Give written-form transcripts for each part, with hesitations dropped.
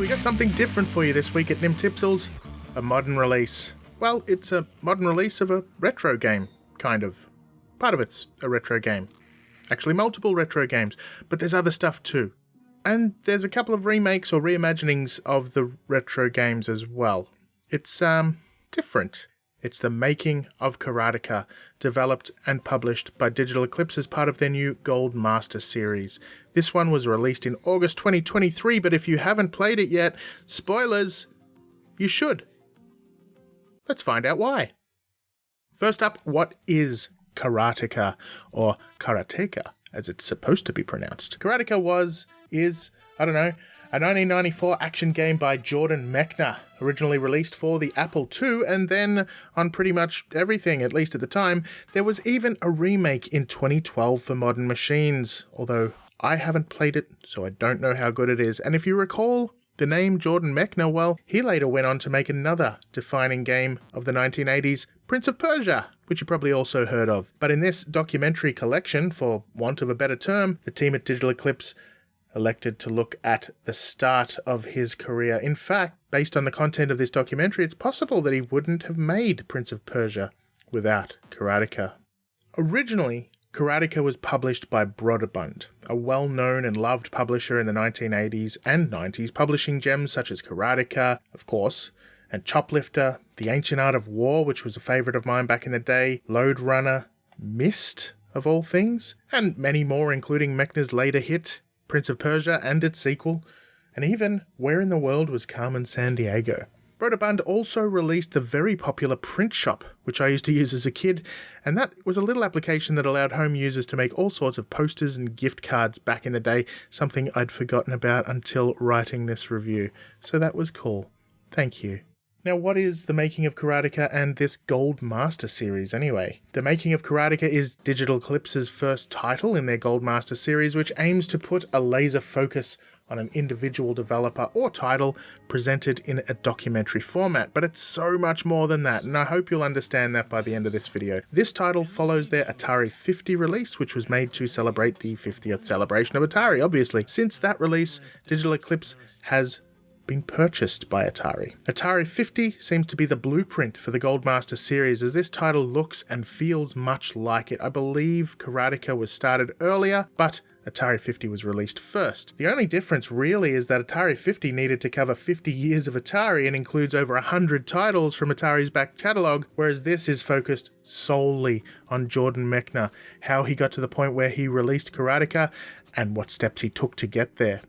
we got something different for you this week at Nimtipsels. A modern release. Well, it's a modern release of a retro game, kind of. Part of it's a retro game. Actually, multiple retro games, but there's other stuff too. And there's a couple of remakes or reimaginings of the retro games as well. It's, different. It's the making of Karateka, developed and published by Digital Eclipse as part of their new Gold Master series. This one was released in August 2023, but if you haven't played it yet, spoilers, you should. Let's find out why. First up, what is Karateka, or Karateka, as it's supposed to be pronounced? Karateka is, a 1994 action game by Jordan Mechner, originally released for the Apple II, and then on pretty much everything, at least at the time. There was even a remake in 2012 for modern machines, although I haven't played it, so I don't know how good it is. And if you recall the name Jordan Mechner, well, he later went on to make another defining game of the 1980s, Prince of Persia, which you probably also heard of. But in this documentary collection, for want of a better term, the team at Digital Eclipse elected to look at the start of his career. In fact, based on the content of this documentary, it's possible that he wouldn't have made Prince of Persia without Karateka. Originally, Karateka was published by Broderbund, a well-known and loved publisher in the 1980s and 90s, publishing gems such as Karateka, of course, and Choplifter, The Ancient Art of War, which was a favourite of mine back in the day, Lode Runner, Myst, of all things, and many more, including Mechner's later hit, Prince of Persia, and its sequel, and even Where in the World Was Carmen Sandiego. Broderbund also released the very popular Print Shop, which I used to use as a kid, and that was a little application that allowed home users to make all sorts of posters and gift cards back in the day, something I'd forgotten about until writing this review. So that was cool. Thank you. Now, what is the making of Karateka and this Gold Master series anyway? The making of Karateka is Digital Eclipse's first title in their Gold Master series, which aims to put a laser focus on an individual developer or title presented in a documentary format. But it's so much more than that, and I hope you'll understand that by the end of this video. This title follows their Atari 50 release, which was made to celebrate the 50th celebration of Atari, obviously. Since that release, Digital Eclipse has been purchased by Atari. Atari 50 seems to be the blueprint for the Gold Master series, as this title looks and feels much like it. I believe Karateka was started earlier, but Atari 50 was released first. The only difference really is that Atari 50 needed to cover 50 years of Atari and includes over 100 titles from Atari's back catalogue, whereas this is focused solely on Jordan Mechner, how he got to the point where he released Karateka, and what steps he took to get there.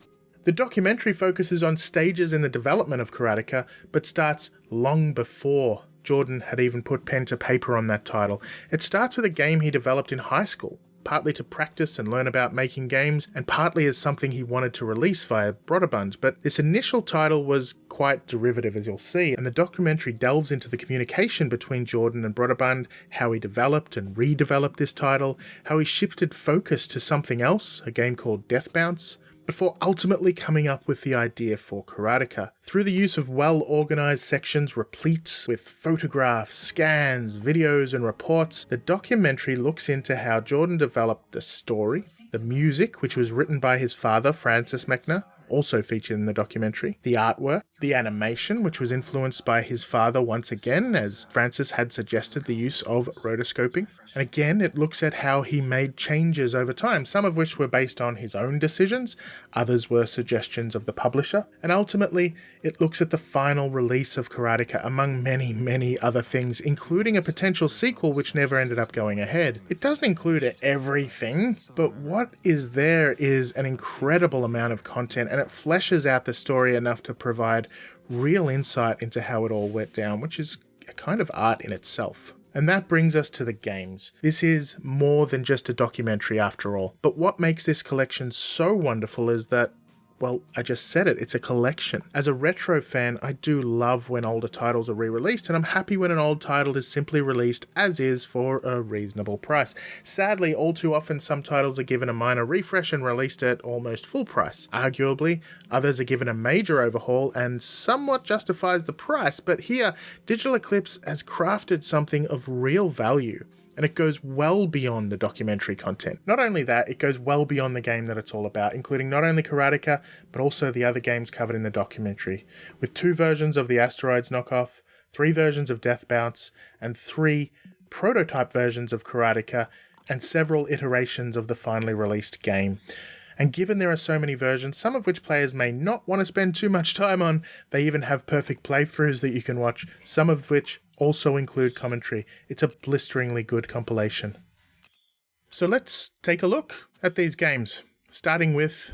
The documentary focuses on stages in the development of Karateka, but starts long before Jordan had even put pen to paper on that title. It starts with a game he developed in high school, partly to practice and learn about making games, and partly as something he wanted to release via Broderbund. But this initial title was quite derivative, as you'll see, and the documentary delves into the communication between Jordan and Broderbund, how he developed and redeveloped this title, how he shifted focus to something else, a game called Death Bounce, before ultimately coming up with the idea for Karateka. Through the use of well-organised sections replete with photographs, scans, videos and reports, the documentary looks into how Jordan developed the story, the music, which was written by his father, Francis Mechner, also featured in the documentary, the artwork, the animation, which was influenced by his father once again, as Francis had suggested the use of rotoscoping. And again, it looks at how he made changes over time, some of which were based on his own decisions, others were suggestions of the publisher, and ultimately, it looks at the final release of Karateka, among many, many other things, including a potential sequel which never ended up going ahead. It doesn't include everything, but what is there is an incredible amount of content, and it fleshes out the story enough to provide real insight into how it all went down, which is a kind of art in itself. And that brings us to the games. This is more than just a documentary after all. But what makes this collection so wonderful is that, well, I just said it, it's a collection. As a retro fan, I do love when older titles are re-released, and I'm happy when an old title is simply released as is for a reasonable price. Sadly, all too often some titles are given a minor refresh and released at almost full price. Arguably, others are given a major overhaul and somewhat justifies the price, but here, Digital Eclipse has crafted something of real value. and it goes well beyond the documentary content. Not only that, it goes well beyond the game that it's all about, including not only Karateka, but also the other games covered in the documentary, with 2 versions of the Asteroids knockoff, 3 versions of Death Bounce, and 3 prototype versions of Karateka, and several iterations of the finally released game. And given there are so many versions, some of which players may not want to spend too much time on, they even have perfect playthroughs that you can watch, some of which also include commentary. It's a blisteringly good compilation. So let's take a look at these games, starting with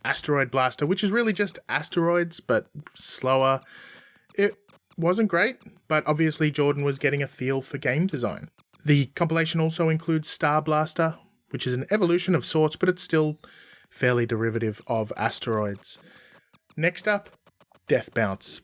Asteroid Blaster, which is really just asteroids, but slower. It wasn't great, but obviously Jordan was getting a feel for game design. The compilation also includes Star Blaster, which is an evolution of sorts, but it's still fairly derivative of asteroids. Next up, Death Bounce.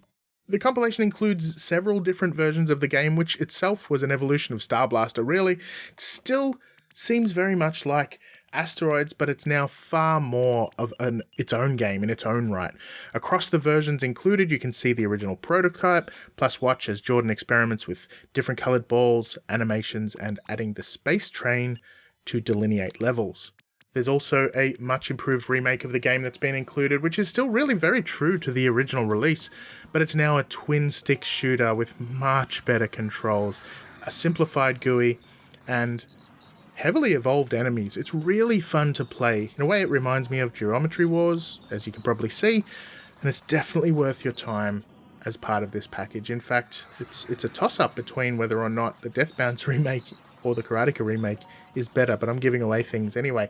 The compilation includes several different versions of the game, which itself was an evolution of Star Blaster, really. It still seems very much like asteroids, but it's now far more of its own game in its own right. Across the versions included, you can see the original prototype, plus watch as Jordan experiments with different coloured balls, animations, and adding the space train to delineate levels. There's also a much improved remake of the game that's been included, which is still really very true to the original release, but it's now a twin-stick shooter with much better controls, a simplified GUI, and heavily evolved enemies. It's really fun to play. In a way, it reminds me of Geometry Wars, as you can probably see, and it's definitely worth your time as part of this package. In fact, it's a toss-up between whether or not the Death Bounce remake or the Karateka remake is better, but I'm giving away things anyway.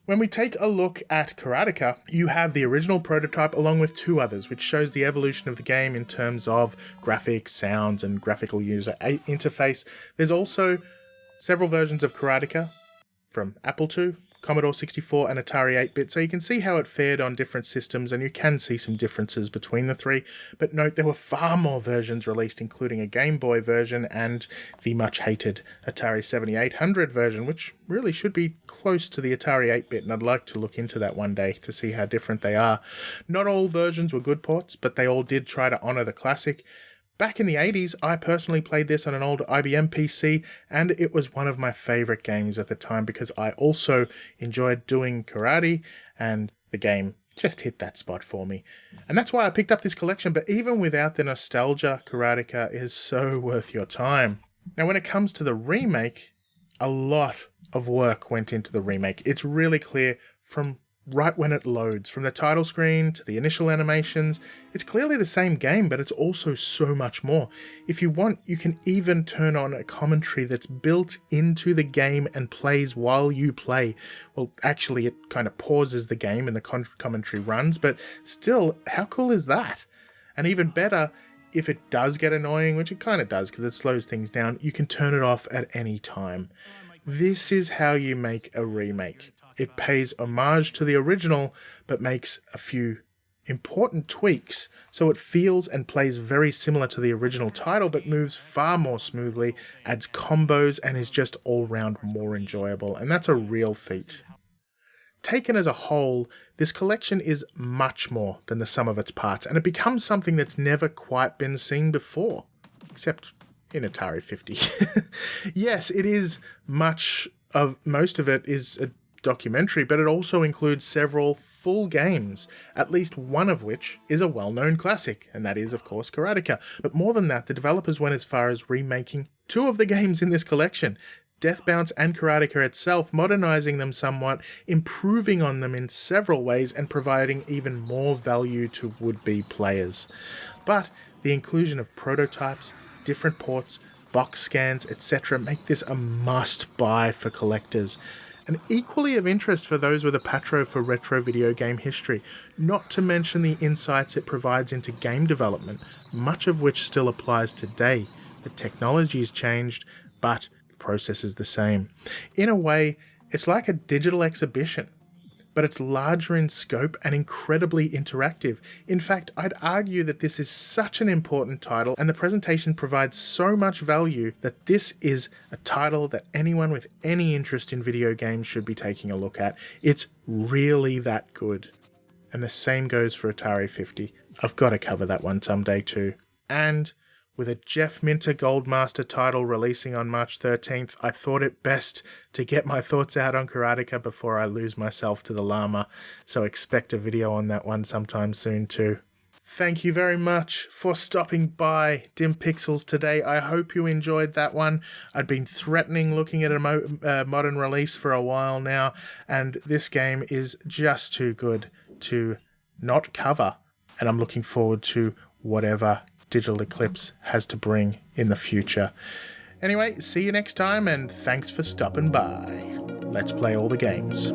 When we take a look at Karateka, you have the original prototype along with 2 others, which shows the evolution of the game in terms of graphics, sounds, and graphical user interface. There's also several versions of Karateka from Apple II, Commodore 64, and Atari 8-bit, so you can see how it fared on different systems, and you can see some differences between the 3. But note, there were far more versions released, including a Game Boy version and the much-hated Atari 7800 version, which really should be close to the Atari 8-bit, and I'd like to look into that one day to see how different they are. Not all versions were good ports, but they all did try to honour the classic. Back in the 80s, I personally played this on an old IBM PC, and it was one of my favourite games at the time because I also enjoyed doing karate, and the game just hit that spot for me. And that's why I picked up this collection, but even without the nostalgia, Karateka is so worth your time. Now, when it comes to the remake, a lot of work went into the remake. It's really clear from right when it loads, from the title screen to the initial animations. It's clearly the same game, but it's also so much more. If you want, you can even turn on a commentary that's built into the game and plays while you play. Well, actually, it kind of pauses the game and the commentary runs, but still, how cool is that? And even better, if it does get annoying, which it kind of does because it slows things down, you can turn it off at any time. This is how you make a remake. It pays homage to the original, but makes a few important tweaks, so it feels and plays very similar to the original title, but moves far more smoothly, adds combos, and is just all round more enjoyable, and that's a real feat. Taken as a whole, this collection is much more than the sum of its parts, and it becomes something that's never quite been seen before, except in Atari 50. Yes, it is most of it is a documentary, but it also includes several full games, at least one of which is a well-known classic, and that is, of course, Karateka. But more than that, the developers went as far as remaking 2 of the games in this collection, Death Bounce and Karateka itself, modernizing them somewhat, improving on them in several ways, and providing even more value to would-be players. But the inclusion of prototypes, different ports, box scans, etc. make this a must-buy for collectors. And equally of interest for those with a patro for retro video game history, not to mention the insights it provides into game development, much of which still applies today. The technology has changed, but the process is the same. In a way, it's like a digital exhibition, but it's larger in scope and incredibly interactive. In fact, I'd argue that this is such an important title, and the presentation provides so much value that this is a title that anyone with any interest in video games should be taking a look at. It's really that good. And the same goes for Atari 50. I've got to cover that one someday too. And With a Jeff Minter Goldmaster title releasing on March 13th, I thought it best to get my thoughts out on Karateka before I lose myself to the llama, so expect a video on that one sometime soon too. Thank you very much for stopping by Dim Pixels today. I hope you enjoyed that one. I'd been threatening looking at a modern release for a while now, and this game is just too good to not cover, and I'm looking forward to whatever Digital Eclipse has to bring in the future. Anyway, see you next time, and thanks for stopping by. Let's play all the games.